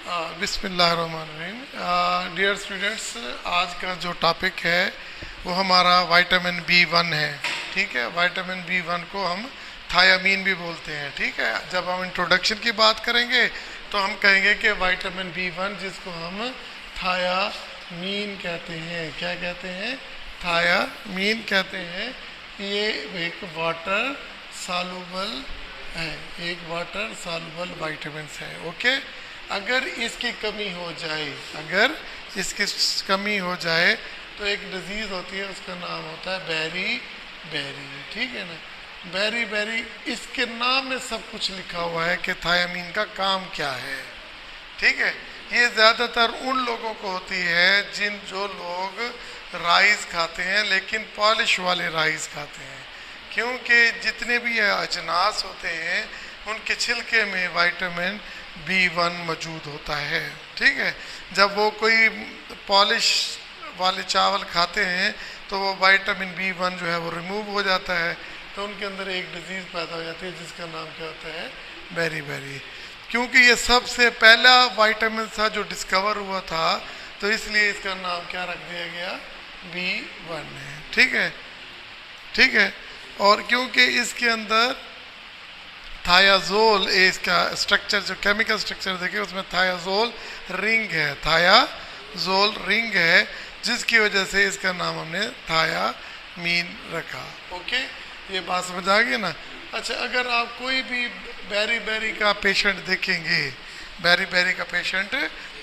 बिस्मिल्लाहिर्रहमानिर्रहीम। Dear students, आज का जो टॉपिक है वो हमारा विटामिन बी 1 है। ठीक है, विटामिन बी 1 को हम थायामीन भी बोलते हैं। ठीक है, जब हम इंट्रोडक्शन की बात करेंगे तो हम कहेंगे कि विटामिन बी 1 जिसको हम थायामीन कहते हैं, क्या कहते हैं, थायामीन कहते हैं, ये एक वाटर सालुबल है, एक वाटर सालुबल विटामिन है। ओके, अगर इसकी कमी हो जाए, अगर इसकी कमी हो जाए तो एक डिजीज़ होती है, उसका नाम होता है बेरी बेरी। ठीक है ना, बेरी बेरी, इसके नाम में सब कुछ लिखा हुआ है कि थायामीन का काम क्या है। ठीक है, ये ज़्यादातर उन लोगों को होती है जो लोग राइस खाते हैं, लेकिन पॉलिश वाले राइस खाते हैं, क्योंकि जितने भी अजनास होते हैं उनके छिलके में विटामिन बी 1 मौजूद होता है। ठीक है, जब वो कोई पॉलिश वाले चावल खाते हैं तो वो विटामिन बी 1 जो है वो रिमूव हो जाता है, तो उनके अंदर एक डिजीज़ पैदा हो जाती है जिसका नाम क्या होता है, बेरी बेरी। क्योंकि ये सबसे पहला विटामिन था जो डिस्कवर हुआ था, तो इसलिए इसका नाम क्या रख दिया गया, बी 1 है। ठीक है, ठीक है, और क्योंकि इसके अंदर थायाजोल, इसका स्ट्रक्चर, जो केमिकल स्ट्रक्चर देखिए उसमें थायाजोल रिंग है, थायाजोल रिंग है, जिसकी वजह से इसका नाम हमने थायामीन रखा। ओके, ये बात समझ आ गई ना। अच्छा, अगर आप कोई भी बेरी बेरी का पेशेंट देखेंगे, बेरी बेरी का पेशेंट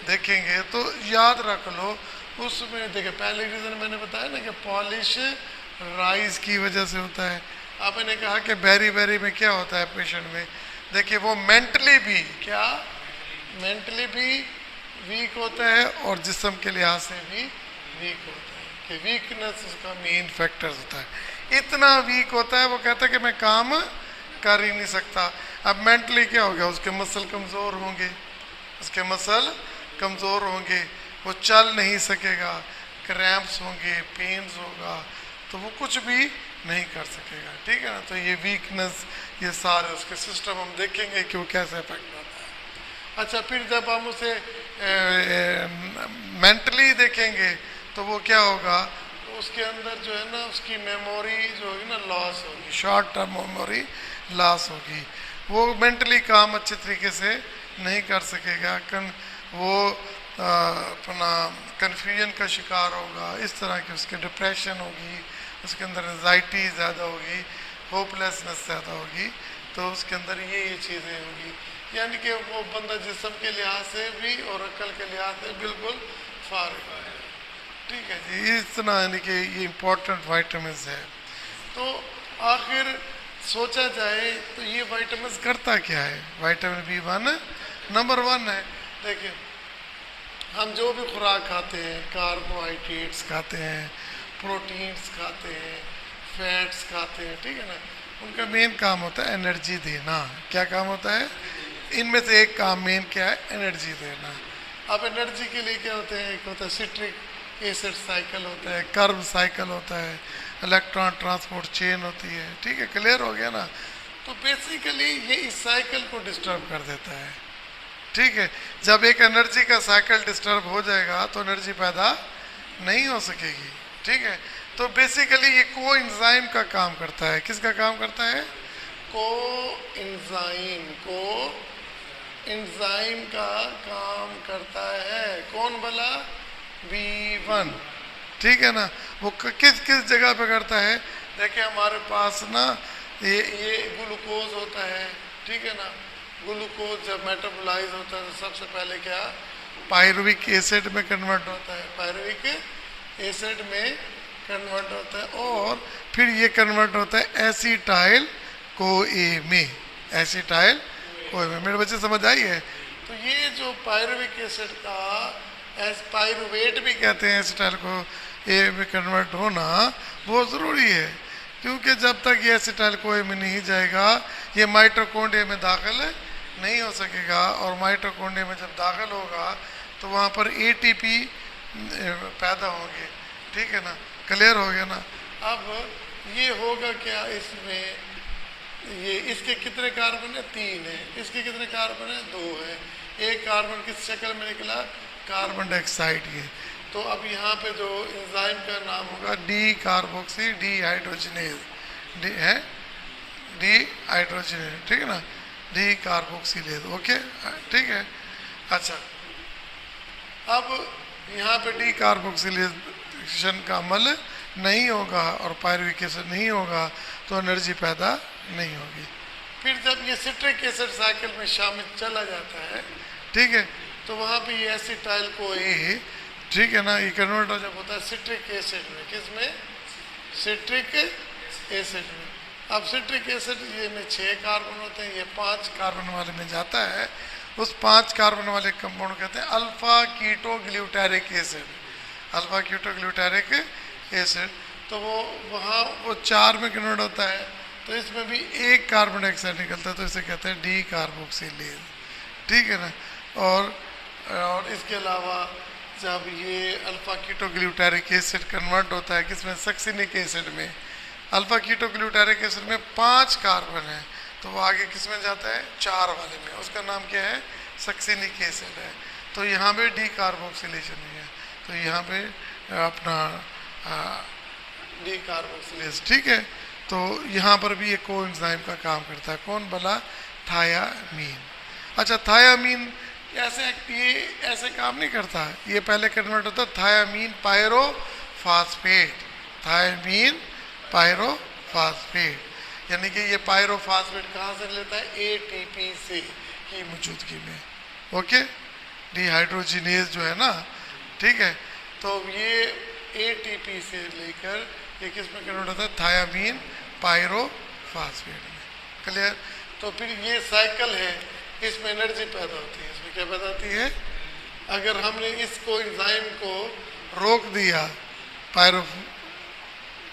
देखेंगे तो याद रख लो, उसमें देखिए पहले रीज़न मैंने बताया ना कि पॉलिश राइस की वजह से होता है। आपने कहा कि बेरी बेरी में क्या होता है पेशेंट में, देखिए वो मेंटली भी क्या, मेंटली भी वीक होता है और जिस्म के लिहाज से भी वीक होता है, कि वीकनेस उसका मेन फैक्टर होता है। इतना वीक होता है वो कहता है कि मैं काम कर ही नहीं सकता। अब मेंटली क्या हो गया, उसके मसल कमज़ोर होंगे, उसके मसल कमज़ोर होंगे, वो चल नहीं सकेगा, क्रैम्प्स होंगे, पेन्स होगा, तो वो कुछ भी नहीं कर सकेगा। ठीक है ना, तो ये वीकनेस, ये सारे उसके सिस्टम हम देखेंगे कि वो कैसे अफेक्ट होता है। अच्छा, फिर जब हम उसे मेंटली देखेंगे तो वो क्या होगा, उसके अंदर जो है ना उसकी मेमोरी जो होगी ना लॉस होगी, शॉर्ट टर्म मेमोरी लॉस होगी, वो मेंटली काम अच्छे तरीके से नहीं कर सकेगा, वो अपना कन्फ्यूजन का शिकार होगा, इस तरह की उसकी डिप्रेशन होगी, उसके अंदर एंजाइटी ज़्यादा होगी, होपलेसनेस ज़्यादा होगी, तो उसके अंदर ये चीज़ें होगी। यानी कि वो बंदा जिस्म के लिहाज से भी और अक्ल के लिहाज से बिल्कुल फारिग है। ठीक है जी, इतना यानी कि ये इम्पोर्टेंट विटामिन है। तो आखिर सोचा जाए तो ये विटामिन करता क्या है, विटामिन बी 1 नंबर 1 है। देखिए, हम जो भी खुराक खाते हैं, कार्बोहाइड्रेट्स खाते हैं, प्रोटीन्स खाते हैं, फैट्स खाते हैं, ठीक है ना, उनका मेन काम होता है एनर्जी देना। क्या काम होता है, इनमें से एक काम मेन क्या है, एनर्जी देना। अब एनर्जी के लिए क्या होते हैं, एक होता है सिट्रिक एसिड साइकिल होता है, कर्व साइकिल होता है, इलेक्ट्रॉन ट्रांसपोर्ट चेन होती है। ठीक है, क्लियर हो गया ना। तो बेसिकली ये इस साइकिल को डिस्टर्ब कर देता है। ठीक है, जब एक एनर्जी का साइकिल डिस्टर्ब हो जाएगा तो एनर्जी पैदा नहीं हो सकेगी। ठीक है, तो बेसिकली ये को एंजाइम का काम करता है। किसका काम करता है, को एंजाइम का काम करता है। कौन भला, बी 1। ठीक है ना, वो किस किस जगह पे करता है, देखिए हमारे पास ना ये ग्लूकोज होता है। ठीक है ना, ग्लूकोज जब मेटाबोलाइज होता है तो सबसे पहले क्या, पायरुविक एसिड में कन्वर्ट होता है, पायरुविक एसिड में कन्वर्ट होता है, और फिर ये कन्वर्ट होता है एसिटाइल कोए में, एसिटाइल कोए में। मेरे बच्चे समझ आई है। तो ये जो पायरुविक एसिड का पायरुवेट भी कहते हैं, एसिटाइल को ए में कन्वर्ट होना बहुत ज़रूरी है, क्योंकि जब तक ये एसिटाइल कोए में नहीं जाएगा ये माइटोकॉन्ड्रिया में दाखिल नहीं हो सकेगा, और माइटोकॉन्ड्रिया में जब दाखिल होगा तो वहाँ पर एटीपी पैदा होंगे। ठीक है ना, क्लियर हो गया ना। अब ये होगा क्या, इसमें ये इसके कितने कार्बन है, 3 है, इसके कितने कार्बन है, 2 है, एक कार्बन किस शक्ल में निकला, कार्बन डाइऑक्साइड ये। तो अब यहाँ पे जो एंजाइम का नाम होगा डी कार्बोक्सी डी हाइड्रोजनेज, डी है डी हाइड्रोजनेज, ठीक है ना, डी कार्बोक्सिलेज। ओके ठीक है। अच्छा अब यहाँ पे डी कार्बोक्सिलेशन का अमल नहीं होगा और पायरुविक एसिड नहीं होगा तो एनर्जी पैदा नहीं होगी। फिर जब ये सिट्रिक एसिड साइकिल में शामिल चला जाता है, ठीक है, तो वहाँ पे ये एसिटाइल को ए, ठीक है ना, ये कन्वर्ट जब होता है सिट्रिक एसिड में, किस में, सिट्रिक एसिड में। अब सिट्रिक एसिड ये में 6 कार्बन होते हैं, ये 5 कार्बन वाले में जाता है। उस 5 कार्बन वाले कंपाउंड कहते हैं alpha keto glutaric acid, alpha keto glutaric acid. तो वो वहाँ वो 4 में कन्वर्ट होता है, तो इसमें भी एक कार्बन डाइऑक्साइड निकलता है, तो इसे कहते हैं डी कार्बोक्सिलेज, ठीक है ना। और इसके अलावा जब ये alpha keto glutaric acid convert होता है किसमें, सक्सिनिक एसिड में, अल्फा कीटो ग्लूटारिक एसिड में 5 कार्बन है, तो वो आगे किस में जाता है, 4 वाले में, उसका नाम क्या है, सक्सिनिक एसिड है। तो यहाँ पे डी कार्बोक्सिलेशन नहीं है, तो यहाँ पे अपना डी कार्बोक्सिलेज, ठीक है। तो यहाँ पर भी ये कोएंजाइम का काम करता है, कौन भला, थायामीन। अच्छा थायामीन ऐसे ये ऐसे काम नहीं करता, ये पहले कन्वर्ट होता है थायामीन पायरोफॉस्फेट, थायामीन पायरोफॉस्फेट, यानी कि ये पायरोफॉस्फेट कहाँ से लेता है, एटीपी से की मौजूदगी में। ओके डिहाइड्रोजिनेज जो है ना, ठीक है, तो ये एटीपी से लेकर ये किस में कन्वर्ट होता है, थायामीन पायरोफॉस्फेट में। क्लियर। तो फिर ये साइकिल है, इसमें एनर्जी पैदा होती है, इसमें क्या पैदा होती है, अगर हमने इसको एंजाइम को रोक दिया,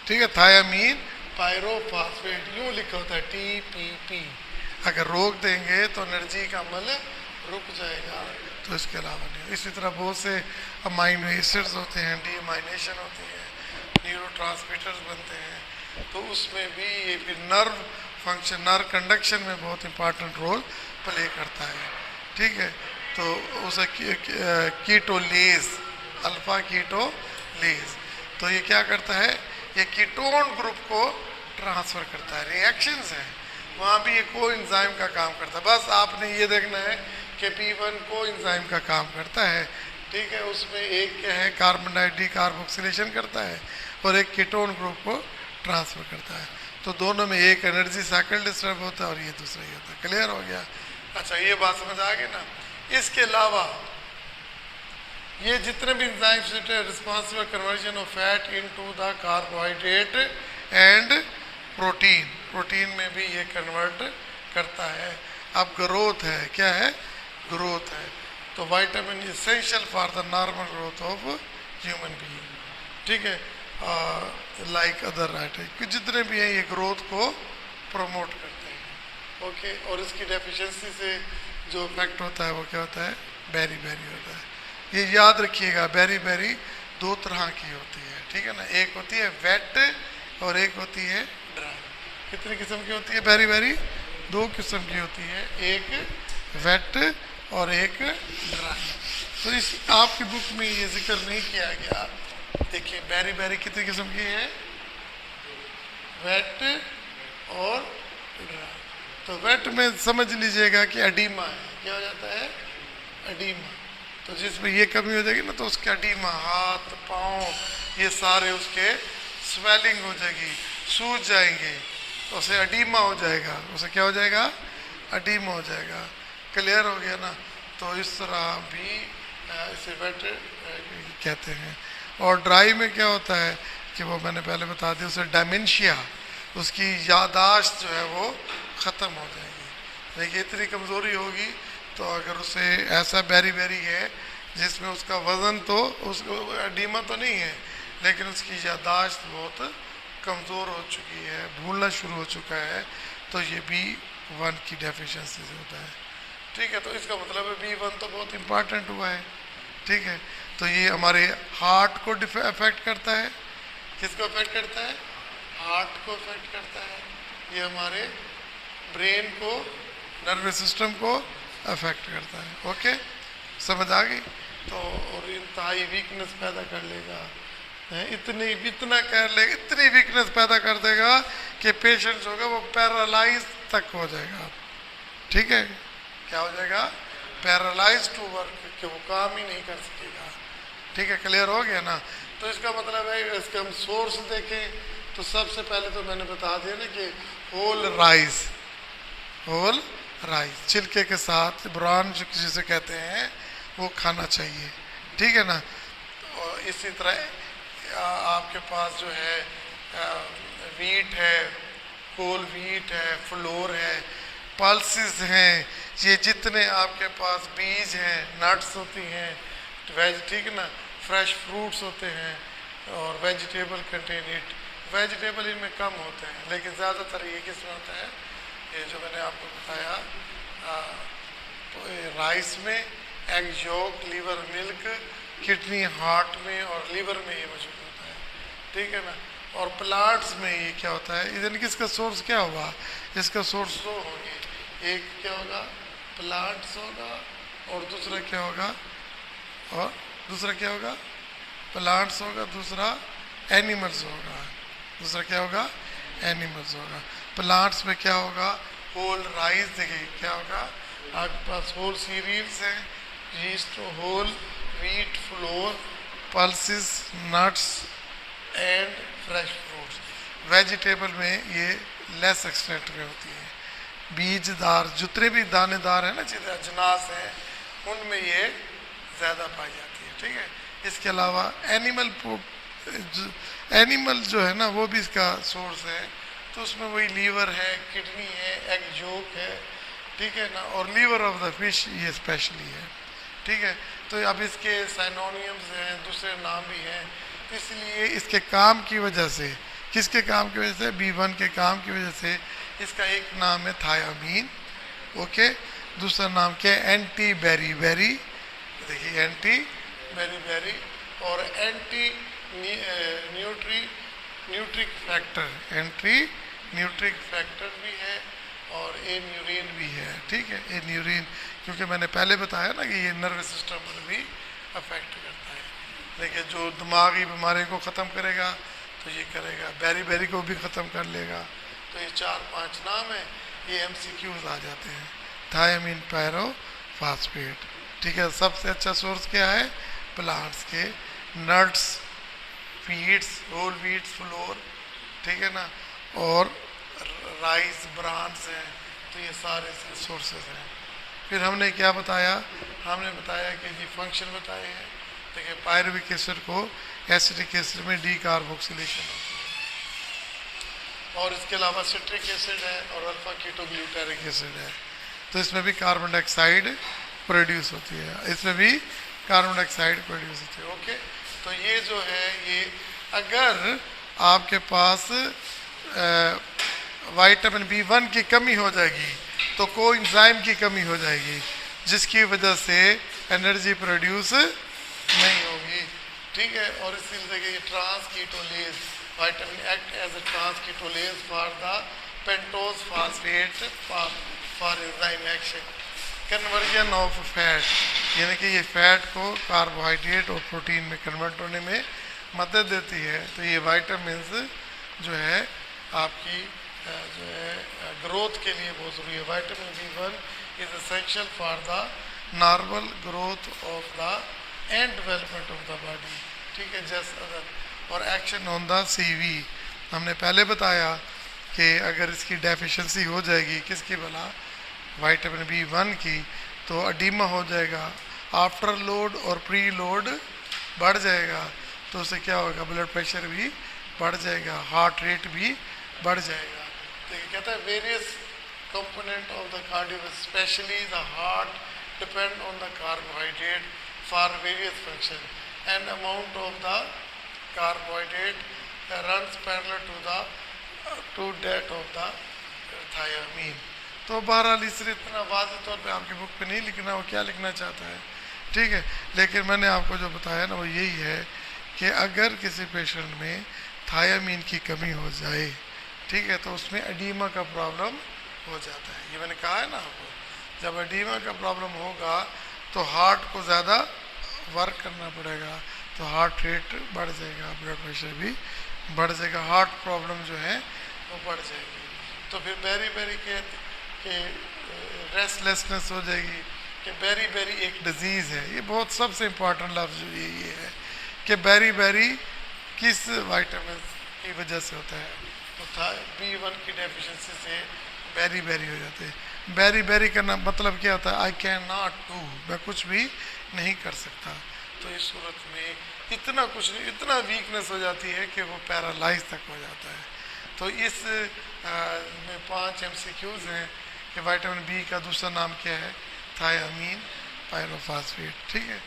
ठीक है, थायामीन पायरोफॉस्फेट यूं लिखा होता है टीपीपी, अगर रोक देंगे तो एनर्जी का अमल रुक जाएगा, तो इसके अलावा नहीं। इसी तरह बहुत से अमाइनो एसिड्स होते हैं, डीअमाइनेशन होती है, न्यूरोट्रांसमीटर्स बनते हैं, तो उसमें भी ये फिर नर्व फंक्शन, नर्व कंडक्शन में बहुत इंपॉर्टेंट रोल प्ले करता है, ठीक है। तो उसे कीटोलेज, अल्फा कीटोलेज, तो ये क्या करता है, ये कीटोन ग्रुप को ट्रांसफर करता है, रिएक्शंस हैं वहाँ भी ये कोएंजाइम का काम करता है। बस आपने ये देखना है कि B1 कोएंजाइम का काम करता है, ठीक है, उसमें एक क्या है, कार्बन डाइऑक्साइड डी कार्बोक्सिलेशन करता है और एक कीटोन ग्रुप को ट्रांसफर करता है, तो दोनों में एक एनर्जी साइकिल डिस्टर्ब होता है और ये दूसरा ही होता है। क्लियर हो गया। अच्छा ये बात समझ आ गई ना। इसके अलावा ये जितने भी enzymes responsible conversion of fat into the carbohydrate and protein, protein में भी ये कन्वर्ट करता है। अब ग्रोथ है, क्या है, ग्रोथ है, तो vitamin essential for the normal growth of human being, ठीक है, लाइक अदर आइटम जितने भी हैं ये ग्रोथ को प्रमोट करते हैं। ओके, और इसकी डेफिशिएंसी से जो इफेक्ट होता है वो क्या होता है, बेरी बेरी होता है। ये याद रखिएगा, बेरी बेरी 2 तरह की होती है, ठीक है ना, एक होती है वेट और एक होती है ड्राई। कितनी किस्म की होती है बेरी बेरी, 2 किस्म की होती है, एक वेट और एक ड्राई। तो इस आपकी बुक में ये जिक्र नहीं किया गया। देखिए बेरी बेरी कितनी किस्म की है, वेट और ड्राई। तो वेट में समझ लीजिएगा कि एडीमा है, क्या हो जाता है, एडीमा, तो जिसमें ये कमी हो जाएगी ना तो उसका एडीमा, हाथ पाँव ये सारे उसके स्वेलिंग हो जाएगी, सूज जाएंगे, तो उसे एडीमा हो जाएगा, उसे क्या हो जाएगा, एडीमा हो जाएगा। क्लियर हो गया ना। तो इस तरह भी इसे वेट कहते हैं। और ड्राई में क्या होता है कि वो मैंने पहले बता दिया, उसे डायमेंशिया, उसकी यादाश्त जो है वो ख़त्म हो जाएगी। देखिए इतनी कमज़ोरी होगी तो अगर उसे ऐसा बेरी बेरी है जिसमें उसका वज़न तो उसको एडीमा तो नहीं है लेकिन उसकी यादाश्त बहुत कमज़ोर हो चुकी है, भूलना शुरू हो चुका है, तो ये B1 की डेफिशिएंसी से होता है, ठीक है। तो इसका मतलब है B1 तो बहुत इम्पॉर्टेंट हुआ है, ठीक है। तो ये हमारे हार्ट को अफेक्ट करता है, किसको अफेक्ट करता है, हार्ट को अफेक्ट करता है, ये हमारे ब्रेन को, नर्वस सिस्टम को अफेक्ट करता है। ओके, समझ आ गई? तो और इंतहाई वीकनेस पैदा कर लेगा, इतना कर ले, इतनी वीकनेस पैदा कर देगा कि पेशेंट होगा वो पैरालाइज तक हो जाएगा। ठीक है, क्या हो जाएगा? पैरालाइज टू वर्क, कि वो काम ही नहीं कर सकेगा। ठीक है, क्लियर हो गया ना? तो इसका मतलब है इसका हम सोर्स देखें तो सबसे पहले तो मैंने बता दिया ना कि होल राइस छिलके के साथ ब्राउन जिसे कहते हैं वो खाना चाहिए। ठीक है ना? और इसी तरह आपके पास जो है वीट है, होल वीट है, फ्लोर है, पल्सेस हैं, ये जितने आपके पास बीज हैं, नट्स होती हैं, वेज, ठीक है ना, फ्रेश फ्रूट्स होते हैं और वेजिटेबल कंटेन इट। वेजिटेबल इनमें कम होते हैं लेकिन ज़्यादातर ये किस में होता है? ये जो मैंने आपको बताया तो राइस में, egg yolk, liver milk, kidney heart में और लिवर में ये मौजूद होता है। ठीक है ना? और प्लांट्स में ये क्या होता है? इधर किसका सोर्स क्या होगा? इसका सोर्स दो होंगे, एक क्या होगा? प्लांट्स होगा और दूसरा क्या होगा? और दूसरा क्या होगा? प्लांट्स होगा, दूसरा एनिमल्स होगा। दूसरा क्या होगा? एनिमल्स होगा। प्लांट्स में क्या होगा? होल राइस, देखिए क्या होगा आपके पास? होल सीरियल्स हैं, yeast, whole wheat, flour, pulses, nuts and fresh fruits. Vegetable में ये लेस एक्सटेंट में होती है, बीजदार जितने भी दानेदार है ना, जितने अजनास हैं उनमें ये ज़्यादा पाई जाती है। ठीक है, इसके अलावा एनिमल जो है ना वो भी इसका सोर्स है, तो उसमें वही लीवर है, किडनी है, एग योक है। ठीक है ना? और लीवर ऑफ द फिश ये स्पेशली है। ठीक है, तो अब इसके साइनोनियम्स हैं, दूसरे नाम भी हैं, इसलिए इसके काम की वजह से, किसके काम की वजह से? B1 के काम की वजह से इसका एक नाम है थायामीन। ओके, दूसरा नाम क्या है? एंटी बेरी, देखिए एंटी बेरी, और anti Nutrich factor, anti Nutrich factor भी है और एन्यूरिन भी है। ठीक है, एन्यूरिन क्योंकि मैंने पहले बताया ना कि ये नर्वस सिस्टम पर भी अफेक्ट करता है। देखिए जो दिमागी बीमारी को ख़त्म करेगा तो ये करेगा, बेरी को भी ख़त्म कर लेगा। तो ये 4-5 नाम है, ये MCQs आ जाते हैं। Thiamine pyrophosphate. ठीक है, सबसे अच्छा सोर्स क्या है? प्लांट्स के, nuts, feeds, whole wheats, flour, ठीक है ना, और राइस ब्रांड्स हैं, तो ये सारे सोर्सेज हैं। फिर हमने क्या बताया? हमने बताया कि जी फंक्शन बताए हैं। देखिए पायरुविक एसिड को एसिडिक एसिड में डीकार्बोक्सिलेशन होती है, और इसके अलावा सिट्रिक एसिड है और अल्फा कीटोग्लूटारिक एसिड है, तो इसमें भी कार्बन डाइऑक्साइड प्रोड्यूस होती है, इसमें भी कार्बन डाइऑक्साइड प्रोड्यूस होती है। ओके, तो ये जो है ये अगर आपके पास विटामिन B1 की कमी हो जाएगी तो कोएंजाइम की कमी हो जाएगी, जिसकी वजह से एनर्जी प्रोड्यूस नहीं होगी। ठीक है, और इसीलिए देखिए ये transketolase, vitamin act as a transketolase for the pentose phosphate for enzyme action, conversion of fat, यानी कि ये फैट को कार्बोहाइड्रेट और प्रोटीन में कन्वर्ट होने में मदद देती है। तो ये विटामिन जो है आपकी जो है ग्रोथ के लिए बहुत ज़रूरी है। Vitamin B1 is essential for the normal growth of the end development of the body. ठीक है, जस्ट अदर और एक्शन ऑन द CV। हमने पहले बताया कि अगर इसकी डेफिशिएंसी हो जाएगी, किसकी भला? विटामिन B1 की, तो अडीमा हो जाएगा, आफ्टर लोड और प्री लोड बढ़ जाएगा, तो उससे क्या होगा? ब्लड प्रेशर भी बढ़ जाएगा, हार्ट रेट भी बढ़ जाएगा। तो ये कहता है various component of the cardio specially the heart depend on the carbohydrate for various function and amount of the carbohydrate runs parallel to that of the thiamine. तो बहरहाल इसलिए इतना वाज़ेह तौर पे आपकी बुक पे नहीं लिखना वो क्या लिखना चाहता है। ठीक है, लेकिन मैंने आपको जो बताया ना वो यही है कि अगर किसी पेशेंट में थायामीन की कमी हो जाए, ठीक है, तो उसमें एडीमा का प्रॉब्लम हो जाता है। ये मैंने कहा है ना आपको, जब एडीमा का प्रॉब्लम होगा तो हार्ट को ज़्यादा वर्क करना पड़ेगा, तो हार्ट रेट बढ़ जाएगा, ब्लड प्रेशर भी बढ़ जाएगा, हार्ट प्रॉब्लम जो है वो बढ़ जाएगी। तो फिर बेरी बेरी के रेस्टलेसनेस हो जाएगी कि बेरी बेरी एक डिजीज़ है। ये बहुत सबसे इम्पोर्टेंट लफ्ज़ ये है कि बेरी बेरी किस विटामिन की वजह से होता है, तो था B1 की डेफिशिएंसी से बेरी बेरी हो जाते हैं। बेरी बेरी करना मतलब क्या होता है, आई कैन नॉट डू, मैं कुछ भी नहीं कर सकता। तो इस सूरत में इतना कुछ नहीं, इतना वीकनेस हो जाती है कि वो पैरालाइज तक हो जाता है। तो इस में 5 MCQs हैं कि विटामिन बी का दूसरा नाम क्या है, थायामीन पायरोफॉस्फेट, ठीक है।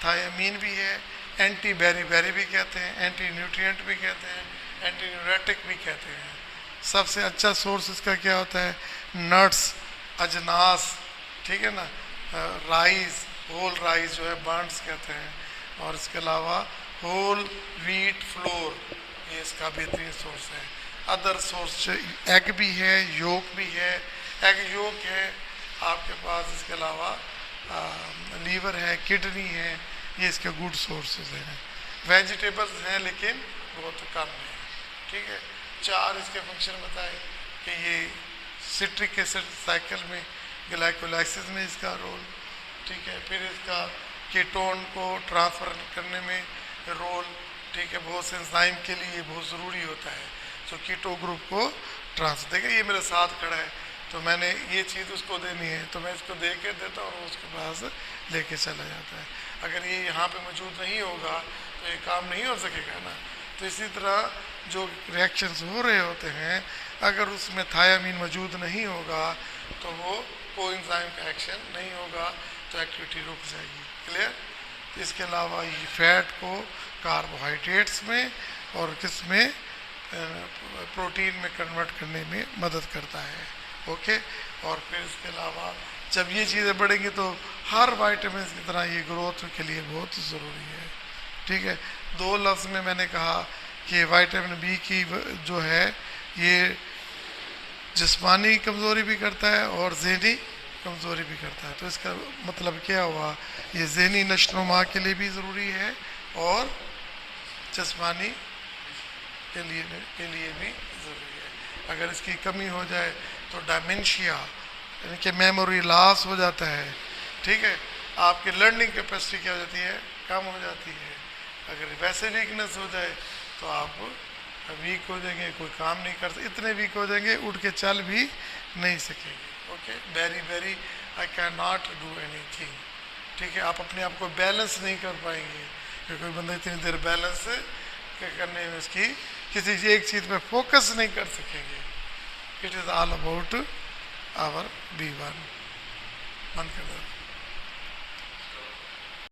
थायामीन भी है, एंटी बेरी बेरी भी कहते हैं, एंटी न्यूट्रिएंट भी कहते हैं, एंटी न्यूरेटिक भी कहते हैं। सबसे अच्छा सोर्स इसका क्या होता है, नट्स, अजनास, ठीक है ना, राइस, होल राइस जो है बर्न्स कहते हैं, और इसके अलावा होल व्हीट फ्लोर, ये इसका बेहतरीन सोर्स है। अदर सोर्स एग भी है, योक भी है, एग योक है आपके पास, इसके अलावा लीवर है, किडनी है, ये इसके गुड सोर्सेज हैं। वेजिटेबल्स हैं लेकिन बहुत कम है, ठीक है। 4 इसके फंक्शन बताए कि ये सिट्रिक एसिड साइकिल में ग्लाइकोलाइसिस में इसका रोल, ठीक है। फिर इसका कीटोन को ट्रांसफ़र करने में रोल, ठीक है। बहुत से एंजाइम के लिए बहुत ज़रूरी होता है तो कीटो ग्रुप को ट्रांसफर। देखिए ये मेरे साथ खड़ा है तो मैंने ये चीज़ उसको देनी है तो मैं इसको दे के देता हूँ और उसके पास लेके चला जाता है। अगर ये यहाँ पे मौजूद नहीं होगा तो ये काम नहीं हो सकेगा ना। तो इसी तरह जो रिएक्शंस हो रहे होते हैं, अगर उसमें थायामीन मौजूद नहीं होगा तो वो कोएंजाइम का एक्शन नहीं होगा, तो एक्टिविटी रुक जाएगी। क्लियर। तो इसके अलावा ये फैट को कार्बोहाइड्रेट्स में और किस में प्रोटीन में कन्वर्ट करने में मदद करता है। ओके। और फिर इसके अलावा जब ये चीज़ें बढ़ेंगी तो हर वाइटामिन की तरह ये ग्रोथ के लिए बहुत ज़रूरी है, ठीक है। 2 लफ्ज़ में मैंने कहा कि विटामिन बी की जो है ये जिस्मानी कमज़ोरी भी करता है और ज़हनी कमज़ोरी भी करता है। तो इसका मतलब क्या हुआ, ये ज़हनी नशोनुमा के लिए भी ज़रूरी है और जिस्मानी के लिए भी ज़रूरी है। अगर इसकी कमी हो जाए तो डायमेंशिया यानी कि मेमोरी लॉस हो जाता है, ठीक है। आपकी लर्निंग कैपेसिटी क्या हो जाती है, कम हो जाती है। अगर वैसे वीकनेस हो जाए तो आप वीक हो जाएंगे, कोई काम नहीं कर सकते, इतने वीक हो जाएंगे उठ के चल भी नहीं सकेंगे। Okay. Very very I can not do anything, ठीक है। आप अपने आप को बैलेंस नहीं कर पाएंगे क्योंकि कोई बंदा इतनी देर बैलेंस करने में उसकी किसी एक चीज़ पे फोकस नहीं कर सकेंगे। It is all about our B1। बंद कर दो।